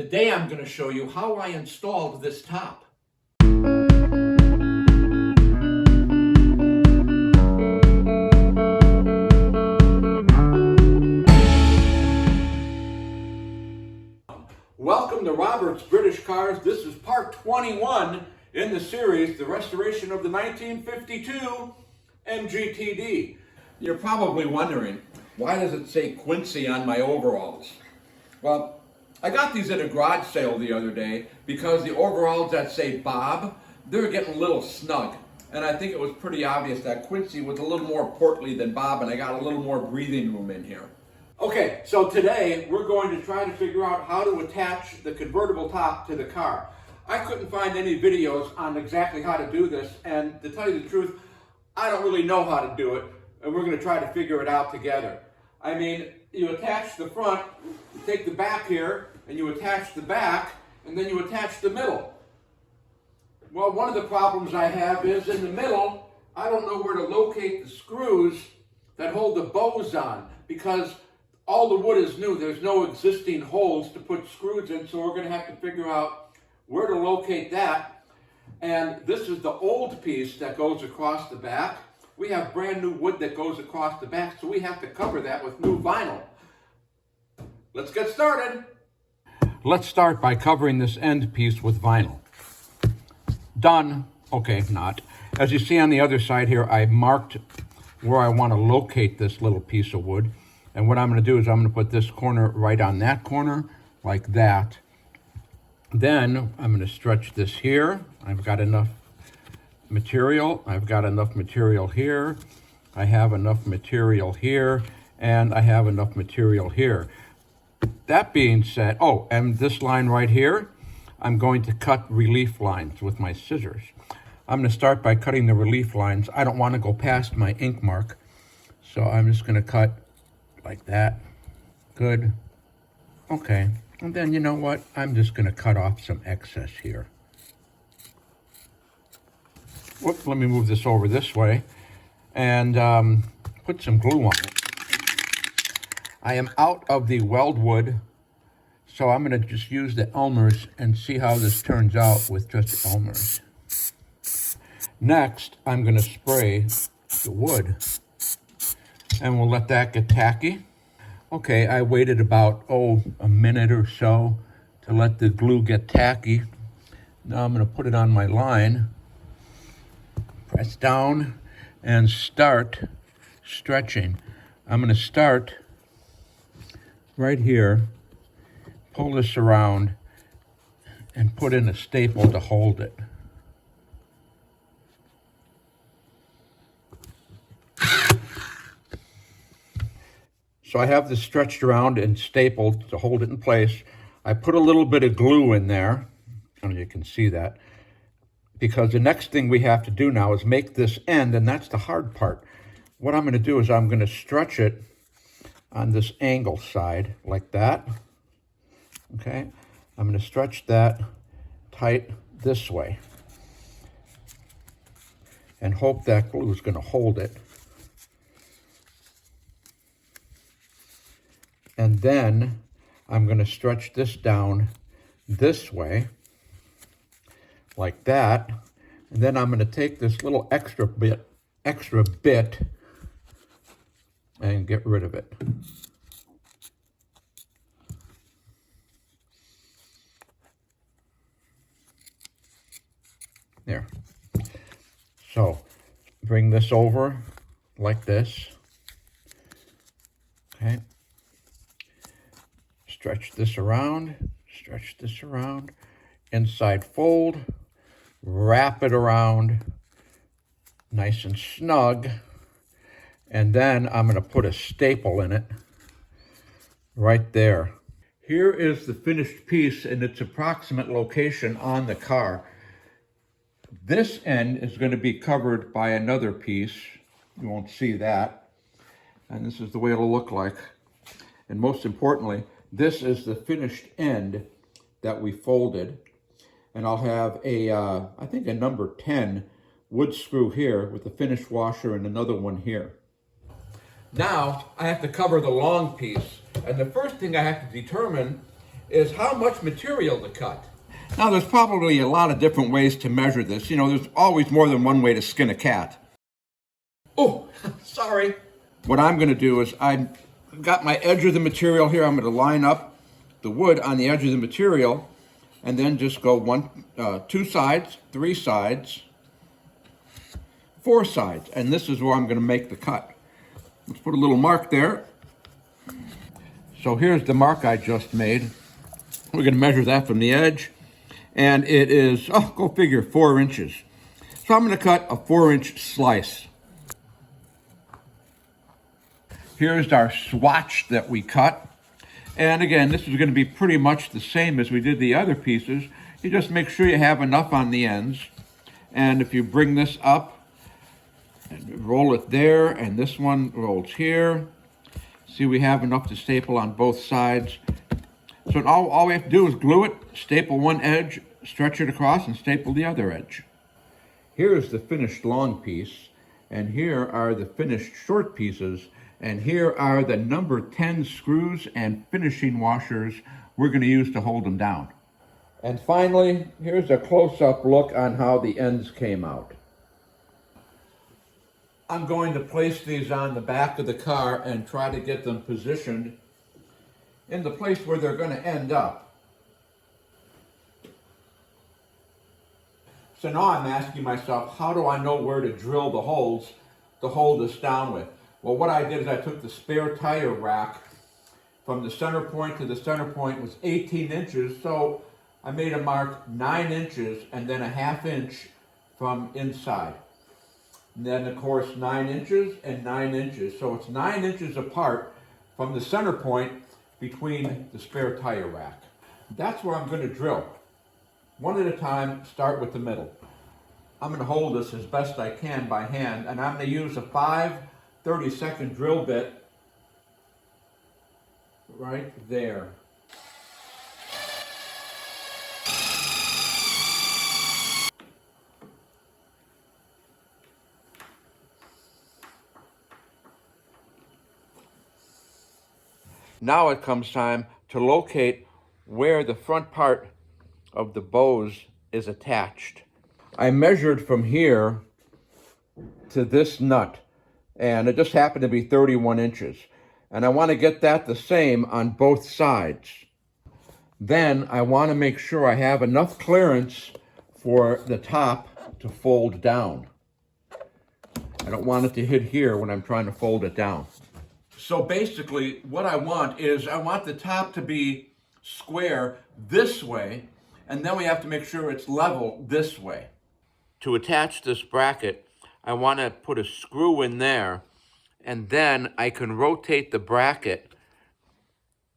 Today I'm going to show you how I installed this top. Welcome to Robert's British Cars. This is part 21 in the series, the restoration of the 1952 MGTD. You're probably wondering, why does it say Quincy on my overalls? Well, I got these at a garage sale the other day because the overalls that say Bob, they're getting a little snug. And I think it was pretty obvious that Quincy was a little more portly than Bob, and I got a little more breathing room in here. Okay, so today we're going to try to figure out how to attach the convertible top to the car. I couldn't find any videos on exactly how to do this, and to tell you the truth, I don't really know how to do it, and we're going to try to figure it out together. I mean, you attach the front, you take the back here, and you attach the back, and then you attach the middle. Well, one of the problems I have is in the middle, I don't know where to locate the screws that hold the bows on, because all the wood is new. There's no existing holes to put screws in, so we're going to have to figure out where to locate that. And this is the old piece that goes across the back. We have brand new wood that goes across the back, so we have to cover that with new vinyl. Let's get started. Let's start by covering this end piece with vinyl. Done. Okay, not. As you see on the other side here, I marked where I want to locate this little piece of wood. And what I'm going to do is I'm going to put this corner right on that corner, like that. Then I'm going to stretch this here. I've got enough material. I've got enough material here. I have enough material here. And I have enough material here. That being said, oh, and this line right here, I'm going to cut relief lines with my scissors. I'm going to start by cutting the relief lines. I don't want to go past my ink mark, so I'm just going to cut like that. Good. Okay. And then you know what? I'm just going to cut off some excess here. Whoop, let me move this over this way and put some glue on it. I am out of the weldwood, so I'm going to just use the Elmer's and see how this turns out with just Elmer's. Next, I'm going to spray the wood, and we'll let that get tacky. Okay, I waited about, a minute or so to let the glue get tacky. Now I'm going to put it on my line, press down, and start stretching. I'm going to start right here, pull this around, and put in a staple to hold it. So I have this stretched around and stapled to hold it in place. I put a little bit of glue in there, and you can see that, because the next thing we have to do now is make this end, and that's the hard part. What I'm going to do is I'm going to stretch it on this angle side like that. Okay, I'm going to stretch that tight this way and hope that glue is going to hold it. And then I'm going to stretch this down this way like that. And then I'm going to take this little extra bit and get rid of it. There. So bring this over like this. Okay. Stretch this around, inside fold, wrap it around nice and snug. And then I'm going to put a staple in it right there. Here is the finished piece in its approximate location on the car. This end is going to be covered by another piece. You won't see that. And this is the way it'll look like. And most importantly, this is the finished end that we folded. And I'll have I think a number 10 wood screw here with a finished washer and another one here. Now I have to cover the long piece. And the first thing I have to determine is how much material to cut. Now, there's probably a lot of different ways to measure this. You know, there's always more than one way to skin a cat. Oh, sorry. What I'm going to do is I've got my edge of the material here. I'm going to line up the wood on the edge of the material and then just go two sides, three sides, four sides. And this is where I'm going to make the cut. Let's put a little mark there. So here's the mark I just made. We're going to measure that from the edge. And it is, oh, go figure, 4 inches. So I'm going to cut a 4-inch slice. Here's our swatch that we cut. And again, this is going to be pretty much the same as we did the other pieces. You just make sure you have enough on the ends. And if you bring this up and roll it there, and this one rolls here. See, we have enough to staple on both sides. So all we have to do is glue it, staple one edge, stretch it across, and staple the other edge. Here's the finished long piece, and here are the finished short pieces, and here are the number 10 screws and finishing washers we're going to use to hold them down. And finally, here's a close-up look on how the ends came out. I'm going to place these on the back of the car and try to get them positioned in the place where they're going to end up. So now I'm asking myself, how do I know where to drill the holes to hold this down with? Well, what I did is I took the spare tire rack from the center point to the center point was 18 inches, so I made a mark 9 inches and then a 1/2 inch from inside. And then, of course, 9 inches and 9 inches. So it's 9 inches apart from the center point between the spare tire rack. That's where I'm going to drill. One at a time, start with the middle. I'm going to hold this as best I can by hand, and I'm going to use a 5/32 drill bit right there. Now it comes time to locate where the front part of the bows is attached. I measured from here to this nut, and it just happened to be 31 inches. And I want to get that the same on both sides. Then I want to make sure I have enough clearance for the top to fold down. I don't want it to hit here when I'm trying to fold it down. So basically, what I want the top to be square this way, and then we have to make sure it's level this way. To attach this bracket, I want to put a screw in there, and then I can rotate the bracket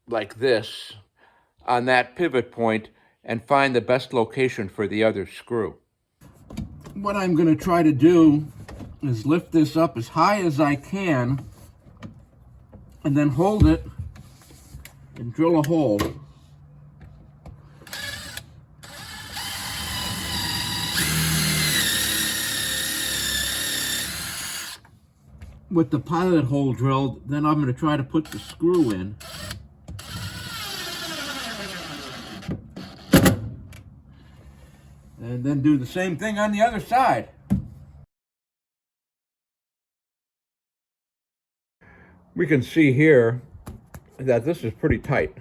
like this on that pivot point and find the best location for the other screw. What I'm going to try to do is lift this up as high as I can and then hold it and drill a hole. With the pilot hole drilled, then I'm going to try to put the screw in. And then do the same thing on the other side. We can see here that this is pretty tight.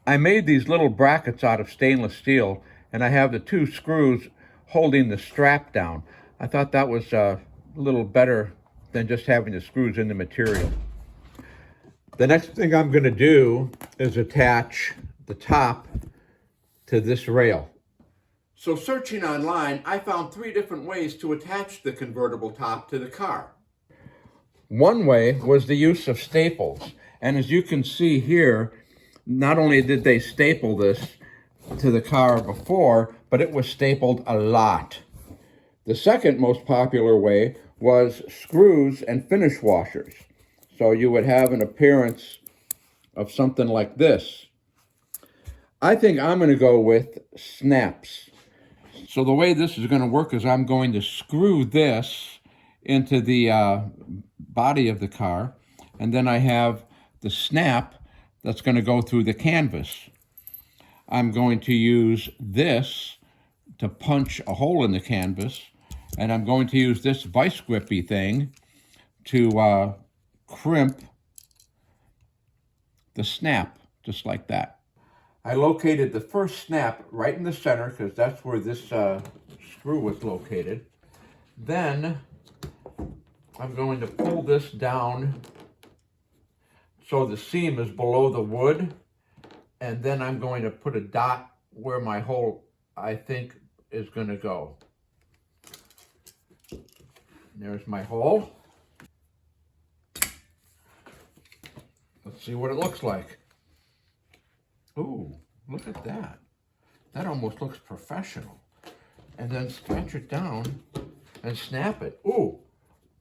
I made these little brackets out of stainless steel, and I have the 2 screws holding the strap down. I thought that was a little better than just having the screws in the material. The next thing I'm going to do is attach the top to this rail. So searching online, I found 3 different ways to attach the convertible top to the car. One way was the use of staples. And as you can see here, not only did they staple this to the car before, but it was stapled a lot. The second most popular way was screws and finish washers. So you would have an appearance of something like this. I think I'm going to go with snaps. So the way this is going to work is I'm going to screw this into the body of the car, and then I have the snap that's going to go through the canvas. I'm going to use this to punch a hole in the canvas, and I'm going to use this vice grippy thing to crimp the snap, just like that. I located the first snap right in the center because that's where this screw was located. Then I'm going to pull this down so the seam is below the wood, and then I'm going to put a dot where my hole, I think, is going to go. There's my hole. Let's see what it looks like. Ooh, look at that. That almost looks professional. And then stretch it down and snap it. Ooh,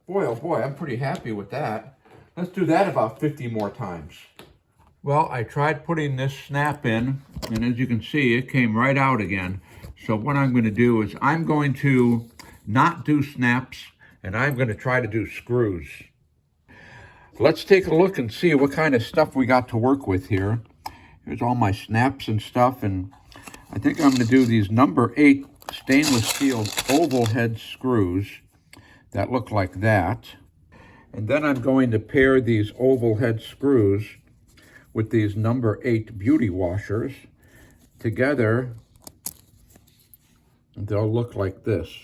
boy, oh boy, I'm pretty happy with that. Let's do that about 50 more times. Well, I tried putting this snap in, and as you can see, it came right out again. So what I'm going to do is I'm going to not do snaps, and I'm going to try to do screws. Let's take a look and see what kind of stuff we got to work with here. Here's all my snaps and stuff, and I think I'm going to do these number 8 stainless steel oval head screws that look like that. And then I'm going to pair these oval head screws with these number 8 beauty washers. Together, they'll look like this.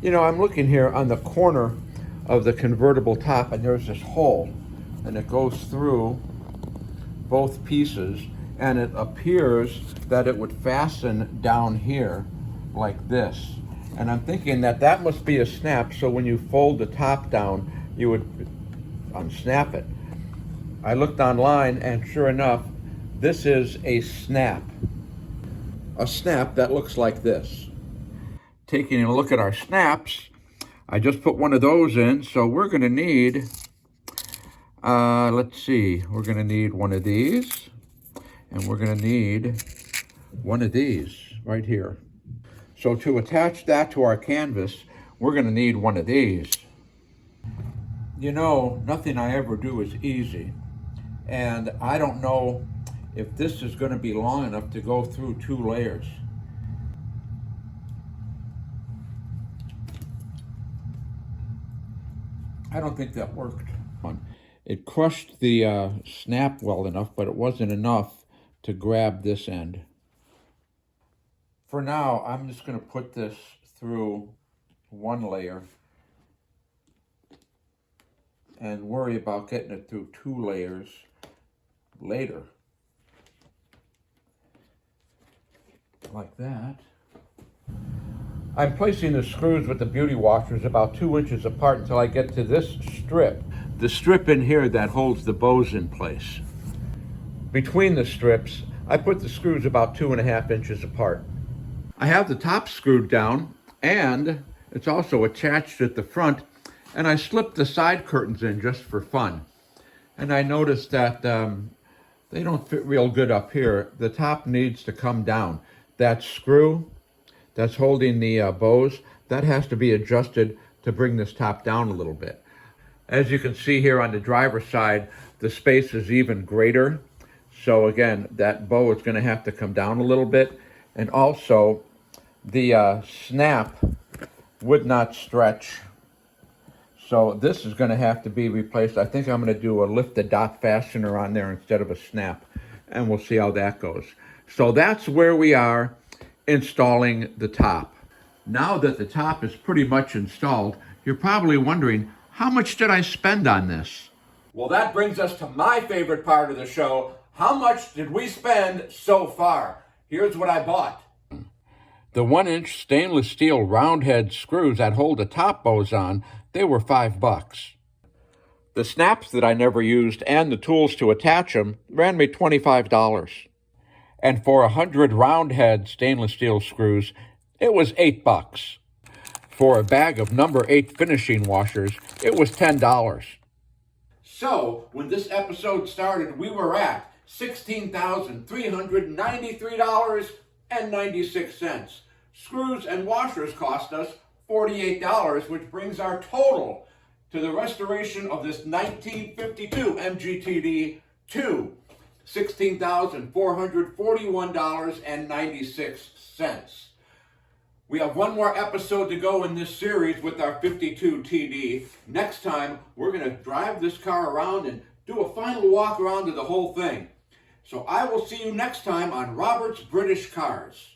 You know, I'm looking here on the corner of the convertible top, and there's this hole, and it goes through both pieces, and it appears that it would fasten down here like this. And I'm thinking that that must be a snap, so when you fold the top down, you would unsnap it. I looked online, and sure enough, this is a snap. A snap that looks like this. Taking a look at our snaps, I just put one of those in, so we're going to need, let's see, we're going to need one of these, and we're going to need one of these right here. So to attach that to our canvas, we're going to need one of these. You know, nothing I ever do is easy, and I don't know if this is going to be long enough to go through 2 layers. I don't think that worked. It crushed the snap well enough, but it wasn't enough to grab this end. For now, I'm just going to put this through 1 layer and worry about getting it through 2 layers later. Like that. I'm placing the screws with the beauty washers about 2 inches apart until I get to this strip. The strip in here that holds the bows in place. Between the strips, I put the screws about 2.5 inches apart. I have the top screwed down, and it's also attached at the front, and I slipped the side curtains in just for fun. And I noticed that they don't fit real good up here. The top needs to come down. That screw that's holding the bows, that has to be adjusted to bring this top down a little bit. As you can see here on the driver's side, the space is even greater. So again, that bow is going to have to come down a little bit. And also, the snap would not stretch. So this is going to have to be replaced. I think I'm going to do a lifted dot fastener on there instead of a snap. And we'll see how that goes. So that's where we are installing the top. Now that the top is pretty much installed, you're probably wondering, how much did I spend on this? Well, that brings us to my favorite part of the show. How much did we spend so far? Here's what I bought. The 1-inch stainless steel round head screws that hold the top bows on, they were $5. The snaps that I never used and the tools to attach them ran me $25. And for 100 round head stainless steel screws, it was $8. For a bag of number 8 finishing washers, it was $10. So, when this episode started, we were at $16,393.96. Screws and washers cost us $48, which brings our total to the restoration of this 1952 MGTD to $16,441.96. We have one more episode to go in this series with our 52 TD. Next time, we're going to drive this car around and do a final walk around of the whole thing. So I will see you next time on Robert's British Cars.